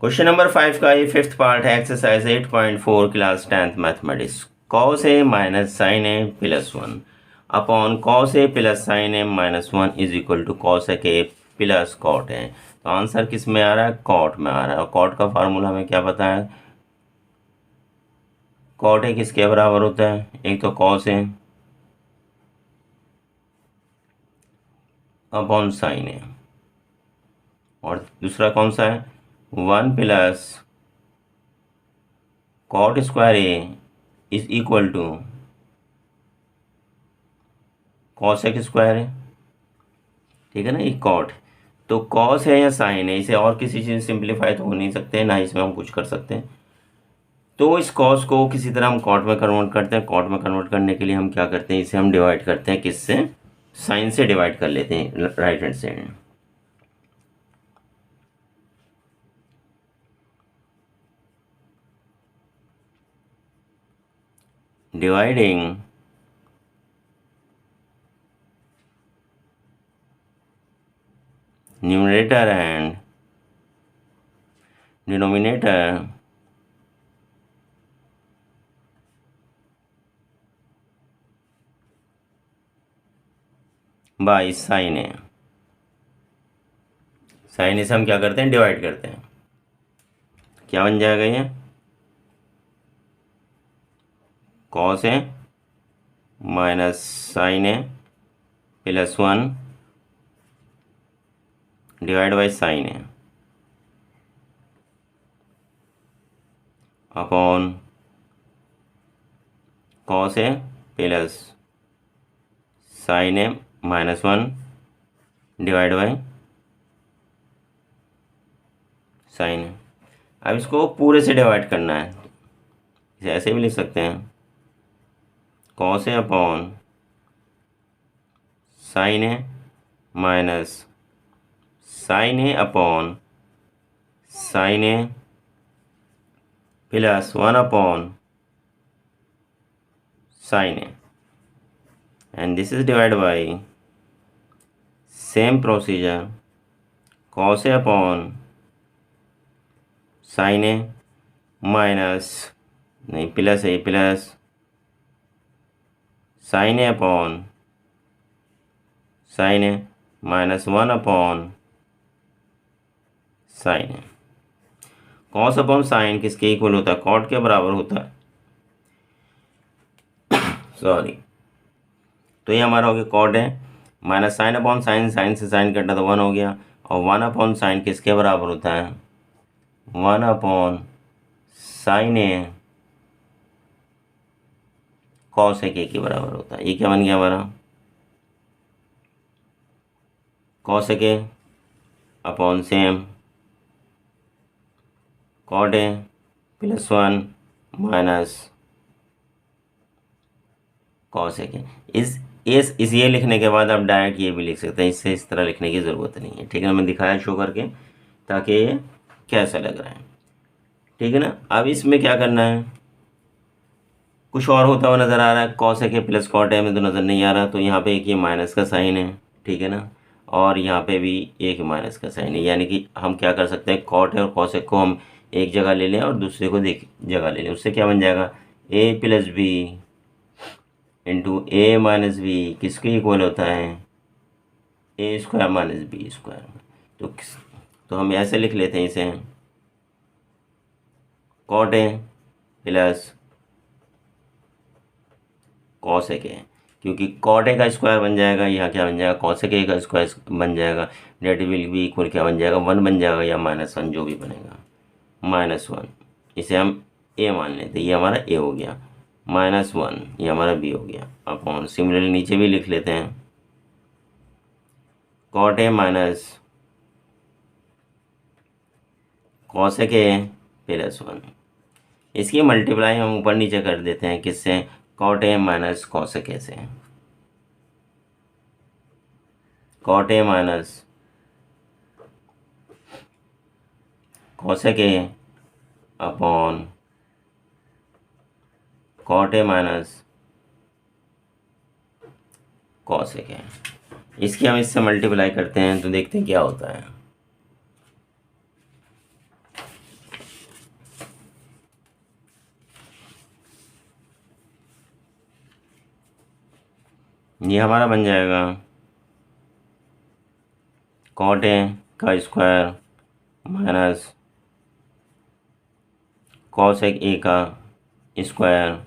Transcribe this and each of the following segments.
Question number 5 का ये fifth part है, exercise 8.4 class 10th mathematics. Cos A minus sine A plus 1 upon cos A plus sine A minus 1 is equal to cos A plus cot A. तो answer किस में आ रहा है? Cot में आ रहा है। और कॉट का फार्मूला हमें क्या पता है? कॉट ए किसके बराबर होता है? एक तो cos A upon sine A, और दूसरा कौन सा है? 1 plus cot square A is equal to cos X square है। ठीक है ना, ये कॉट। तो कॉस है या साइन है, इसे और किसी चीज़ सिंप्लीफाई तो हो नहीं सकते, ना इसमें हम कुछ कर सकते हैं। तो इस कॉस को किसी तरह हम कॉट में कन्वर्ट करते हैं। कॉट में कन्वर्ट करने के लिए हम क्या करते हैं? इसे हम डिवाइड करते हैं किससे? साइन से डिवाइड कर लेते हैं right hand side. Dividing numerator and denominator by sine A. Sine A से हम क्या करते हैं? डिवाइड करते हैं। क्या बन जाएगा ये? Cos A minus sine A plus 1 divide by sine A upon cos A plus sine A minus 1 divide by sine A. अब इसको पूरे से डिवाइड करना है, इसे ऐसे भी लिख सकते हैं, cos A upon sine A minus sine A upon sine A plus 1 upon sine A, and this is divided by same procedure cos a upon sin a minus नहीं plus A plus sine A upon sine A minus 1 upon sine A. Cos upon sine किसके equal होता है? Cot के बराबर होता है। Sorry, तो ये हमारा हो गया कॉट है minus sine upon sine, sine से साइन कटा तो 1 हो गया, और 1 अपॉन साइन किसके बराबर होता है? 1 upon sine A cos A के बराबर होता है। ये क्या बन गया हमारा? Cosec upon same cot A plus 1 minus cosec. इस ये लिखने के बाद आप डायरेक्ट ये भी लिख सकते हैं, इससे इस तरह लिखने की ज़रूरत नहीं है। ठीक है ना, मैं दिखाया शो करके ताकि ये कैसा लग रहा है। ठीक है ना, अब इसमें क्या करना है? कुछ और होता हुआ नज़र आ रहा है, कॉस ए के प्लस कॉट ए में तो नज़र नहीं आ रहा, तो यहाँ पे एक ये माइनस का साइन है। ठीक है ना, और यहाँ पे भी एक माइनस का साइन है, यानी कि हम क्या कर सकते हैं? कॉट है और कॉस ए को हम एक जगह ले लें और दूसरे को जगह ले लें। उससे क्या बन जाएगा? ए प्लस बी इंटू ए माइनस बी किसके इक्वल होता है? ए स्क्वायर माइनस बी स्क्वायर। तो हम ऐसे लिख लेते हैं इसे, cot A plus cos A के, क्योंकि कॉट ए का स्क्वायर बन जाएगा, यहाँ क्या बन जाएगा? कॉस ए का स्क्वायर बन जाएगा। डेट विल बी इक्वल क्या बन जाएगा? 1 बन जाएगा या -1 जो भी बनेगा, -1। इसे हम ए मान लेते हैं, ये हमारा ए हो गया, -1 ये हमारा बी हो गया, अपॉन सिमिलरली नीचे भी लिख लेते हैं, cot A minus cos A के प्लस 1। इसकी मल्टीप्लाई हम ऊपर नीचे कर देते हैं किससे? Cot A minus cosec से। Cot A minus cosec upon cot A minus cosec. इसकी हम इससे मल्टीप्लाई करते हैं तो देखते हैं क्या होता है। ये हमारा बन जाएगा कॉट ए का स्क्वायर माइनस कॉसेक ए का स्क्वायर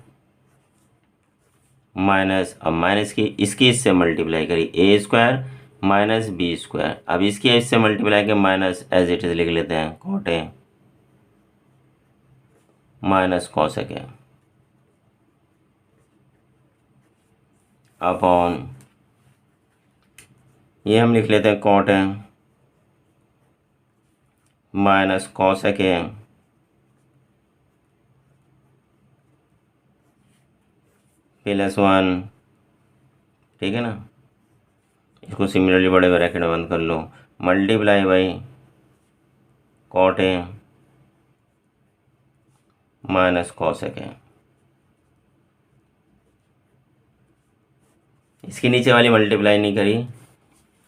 माइनस, अब माइनस की इसकी इससे मल्टीप्लाई करी ए स्क्वायर माइनस बी स्क्वायर। अब इसकी इससे मल्टीप्लाई के माइनस एज इट इज लिख लेते हैं cot A minus cosec A upon, ये हम लिख लेते हैं cot A minus cosec A plus 1, ठीक है ना। इसको सिमिलरली बड़े ब्रैकेट में बंद कर लो, multiply by cot A minus cosec A. इसके नीचे वाली मल्टीप्लाई नहीं करी,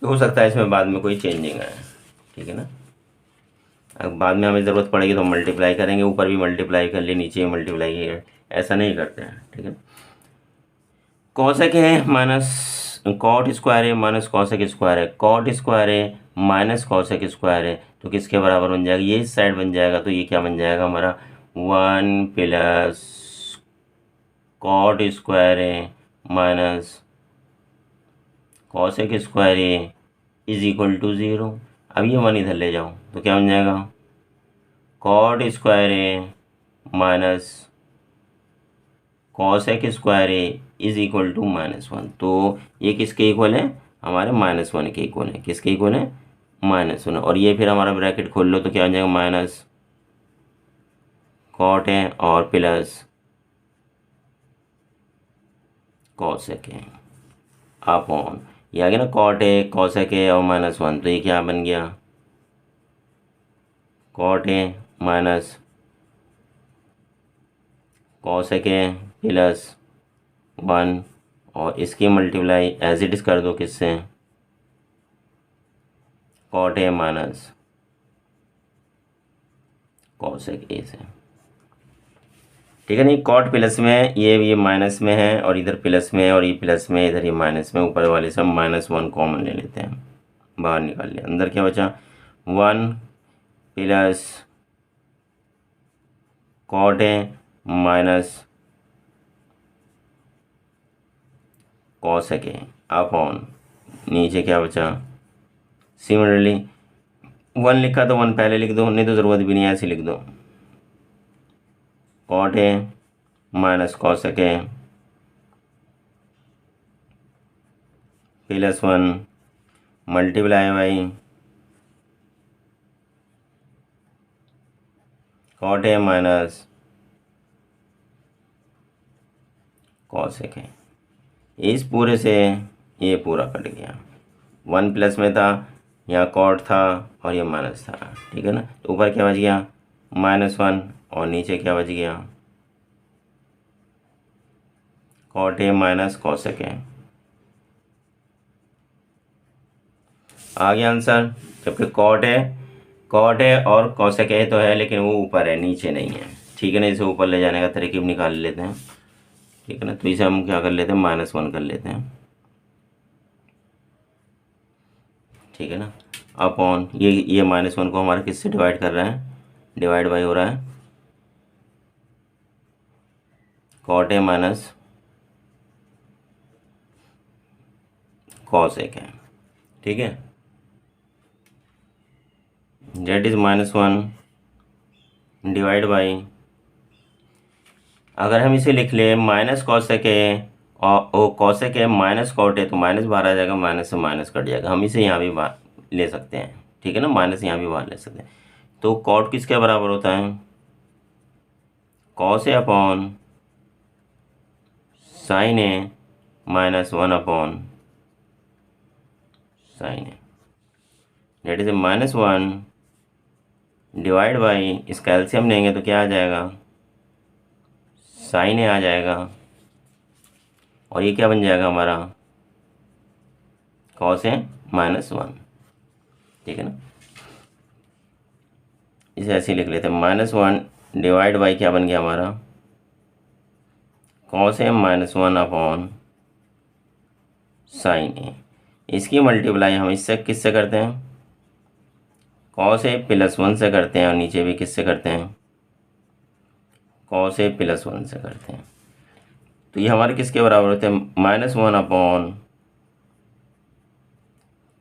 तो हो सकता है इसमें बाद में कोई चेंजिंग आए, ठीक है ना। अब बाद में हमें ज़रूरत पड़ेगी तो मल्टीप्लाई करेंगे, ऊपर भी मल्टीप्लाई कर लिए नीचे भी मल्टीप्लाई किया, ऐसा नहीं करते हैं, ठीक है। कॉसेक है माइनस कॉट स्क्वायर है माइनस कॉसेक स्क्वायर है, कॉट स्क्वायर है माइनस कॉसेक स्क्वायर है, तो किसके बराबर बन जाएगा, ये इस साइड बन जाएगा, तो ये क्या बन जाएगा हमारा 1 प्लस कॉट स्क्वायर है माइनस कॉसेक स्क्वायर है इज इक्वल टू 0। अब ये 1 इधर ले जाओ तो क्या बन जाएगा कॉट स्क्वायर है माइनस कॉसेक स्क्वायर है इज इक्वल टू -1। तो ये किसके इक्वल है, हमारे -1 के इक्वल है। किसके इक्वल है, -1। और ये फिर हमारा ब्रैकेट खोल लो तो क्या हो जाएगा माइनस कॉट है और प्लस कॉसेक है अपॉन, ये आ गया ना कॉट है कॉसेक है और -1, तो ये क्या बन गया कॉट है माइनस कॉसेक है प्लस 1, और इसकी मल्टीप्लाई एज इट इज कर दो किससे cot A minus cosec A से, ठीक है। नहीं कॉट प्लस में ये माइनस में है और इधर प्लस में है, और ये प्लस में इधर ये माइनस में, ऊपर वाले से हम -1 कॉमन ले लेते हैं, बाहर निकाल लिया, अंदर क्या बचा 1 plus cot A minus cosec A upon, नीचे क्या बचा सिमिलरली 1 लिखा तो 1 पहले लिख दो, नहीं तो ज़रूरत भी नहीं है, ऐसे लिख दो cot A minus cosec A plus 1 multiply by cot A minus cosec A. इस पूरे से ये पूरा कट गया, 1 प्लस में था, यहाँ कॉट था और ये माइनस था, ठीक है ना। तो ऊपर क्या बच गया -1 और नीचे क्या बच गया cot A minus cosec A. आ गया आंसर, जबकि कॉट है और कॉसेक ए तो है, लेकिन वो ऊपर है नीचे नहीं है, ठीक है ना। इसे ऊपर ले जाने का तरीके निकाल लेते हैं, ठीक है ना। तो इसे हम क्या कर लेते हैं -1 कर लेते हैं, ठीक है ना। अपॉन ये -1 को हमारा किससे डिवाइड कर रहा है, डिवाइड बाई हो रहा है कॉट ए माइनस कॉसेक है, ठीक है। जेड इज -1 डिवाइड बाई, अगर हम इसे लिख लें माइनस कॉसेक है और कॉसेक है माइनस कॉट है, तो माइनस बाहर आ जाएगा, माइनस से माइनस कट जाएगा। हम इसे यहाँ भी बाहर ले सकते हैं, ठीक है ना, माइनस यहाँ भी बाहर ले सकते हैं। तो कॉट किसके बराबर होता है cos A upon sine A -1 upon sine A, that is -1 divide by, इसका एलसीएम लेंगे तो क्या आ जाएगा साइन ए आ जाएगा, और ये क्या बन जाएगा हमारा कॉस ए -1, ठीक है ना। इसे ऐसे लिख लेते हैं -1 डिवाइड बाई क्या बन गया हमारा कॉस ए -1 अपॉन साइन ए, इसकी मल्टीप्लाई हम इससे किससे करते हैं, कॉस ए प्लस 1 से करते हैं, और नीचे भी किससे करते हैं, कॉस ए प्लस 1 से करते हैं। तो ये हमारे किसके बराबर होते हैं, -1 अपॉन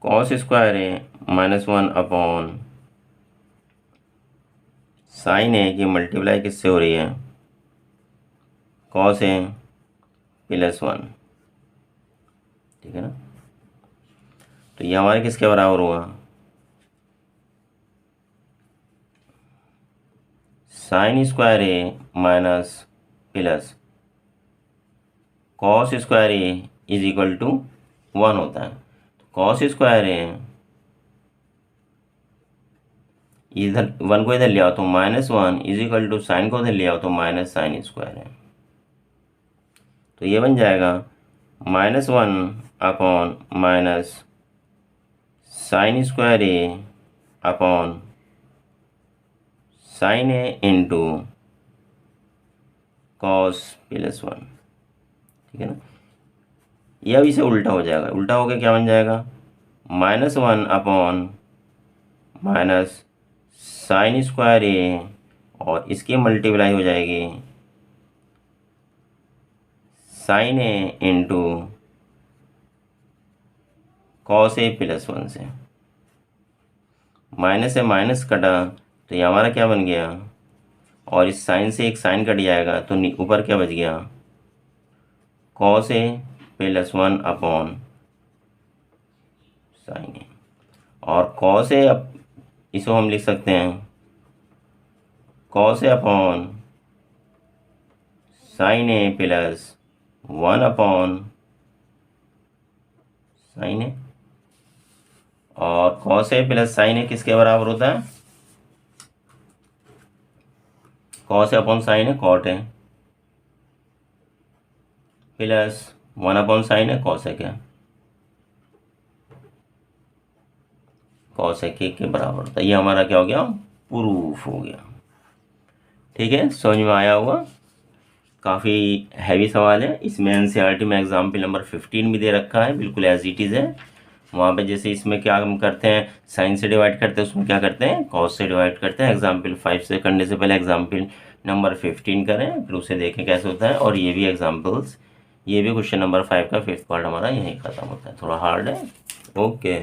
कॉस स्क्वायर ए -1 अपॉन साइन ए की मल्टीप्लाई किससे हो रही है, कॉस ए प्लस 1, ठीक है ना। तो ये हमारे किसके बराबर हुआ, sine square A minus plus cos square A is equal to 1 होता है। तो कॉस स्क्वायर ए इधर 1 को इधर ले आओ तो -1 इज इक्वल टू साइन को इधर ले आओ तो माइनस साइन स्क्वायर है। तो ये बन जाएगा -1 अपॉन माइनस साइन स्क्वायर ए अपॉन साइन ए इंटू कॉस प्लस 1, ठीक है ना। ये अब इसे उल्टा हो जाएगा, उल्टा होकर क्या बन जाएगा, -1 अपॉन माइनस साइन स्क्वायर ए, और इसकी मल्टीप्लाई हो जाएगी sign A into cos A plus 1 से। माइनस से माइनस कटा तो ये हमारा क्या बन गया, और इस साइन से एक साइन कट जाएगा तो ऊपर क्या बच गया, cos A plus 1 upon sine A. और कॉस ए, अब इसको हम लिख सकते हैं cos A upon sine A plus 1 upon sine A. और कॉस ए प्लस साइन ए किसके बराबर होता है, cos A upon sine A cot है, प्लस 1 अपॉन साइन है कॉस ए क्या, कॉस ए के बराबर होता है। ये हमारा क्या हो गया, प्रूफ हो गया। ठीक है, समझ में आया होगा। काफ़ी हैवी सवाल है, इसमें एनसीईआरटी में एग्जाम्पल नंबर 15 भी दे रखा है, बिल्कुल एज इट इज़ है। वहाँ पे जैसे इसमें क्या हम करते हैं, साइन से डिवाइड करते हैं, उसमें क्या करते हैं, कॉस से डिवाइड करते हैं। एग्जाम्पल 5 से करने से पहले एग्जाम्पल नंबर 15 करें, फिर उसे देखें कैसे होता है। और ये भी एग्जाम्पल्स, ये भी क्वेश्चन नंबर 5 का 5th पार्ट हमारा यहीं ख़त्म होता है, थोड़ा हार्ड है। ओके।